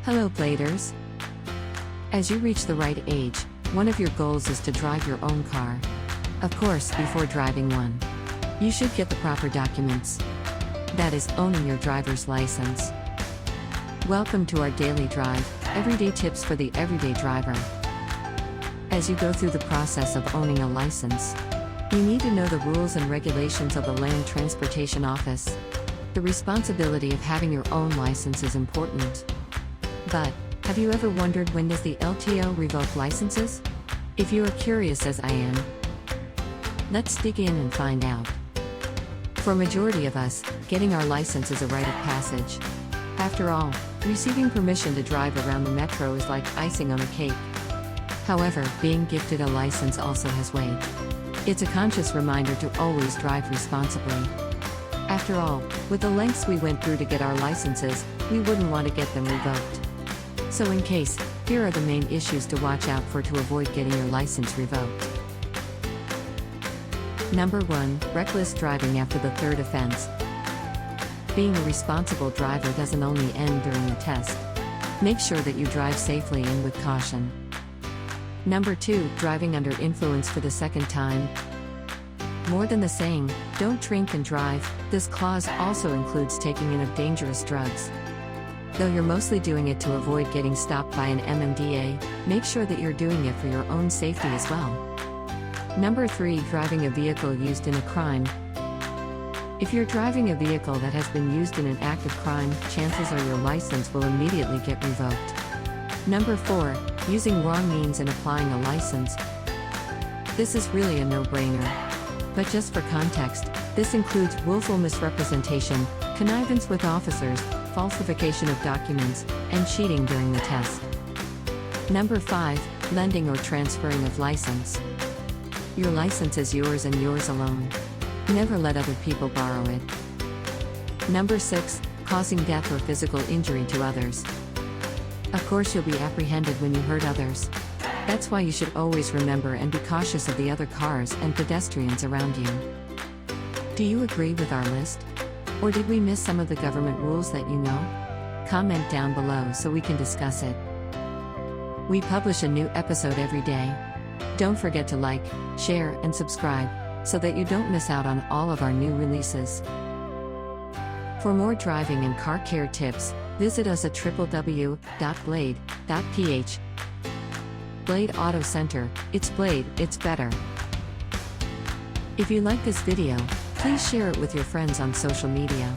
Hello Bladers! As you reach the right age, one of your goals is to drive your own car. Of course, before driving one, you should get the proper documents. That is, owning your driver's license. Welcome to our daily drive, everyday tips for the everyday driver. As you go through the process of owning a license, you need to know the rules and regulations of the Land Transportation Office. The responsibility of having your own license is important. But, have you ever wondered when does the LTO revoke licenses? If you are curious as I am, let's dig in and find out. For a majority of us, getting our license is a rite of passage. After all, receiving permission to drive around the metro is like icing on the cake. However, being gifted a license also has weight. It's a conscious reminder to always drive responsibly. After all, with the lengths we went through to get our licenses, we wouldn't want to get them revoked. So in case, here are the main issues to watch out for to avoid getting your license revoked. Number 1, reckless driving after the third offense. Being a responsible driver doesn't only end during the test. Make sure that you drive safely and with caution. Number 2, driving under influence for the second time. More than the saying, don't drink and drive, this clause also includes taking in of dangerous drugs. Though you're mostly doing it to avoid getting stopped by an MMDA, make sure that you're doing it for your own safety as well. Number 3, driving a vehicle used in a crime. If you're driving a vehicle that has been used in an act of crime, chances are your license will immediately get revoked. Number 4, using wrong means in applying a license. This is really a no-brainer. But just for context, this includes willful misrepresentation, connivance with officers, falsification of documents, and cheating during the test. Number 5, lending or transferring of license. Your license is yours and yours alone. Never let other people borrow it. Number 6, causing death or physical injury to others. Of course you'll be apprehended when you hurt others. That's why you should always remember and be cautious of the other cars and pedestrians around you. Do you agree with our list? Or did we miss some of the government rules that you know? Comment down below so we can discuss it. We publish a new episode every day. Don't forget to like, share, and subscribe, so that you don't miss out on all of our new releases. For more driving and car care tips, visit us at www.blade.ph. Blade Auto Center, it's Blade, it's better. If you like this video, please share it with your friends on social media.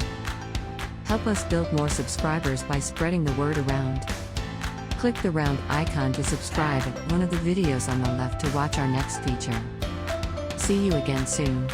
Help us build more subscribers by spreading the word around. Click the round icon to subscribe at one of the videos on the left to watch our next feature. See you again soon.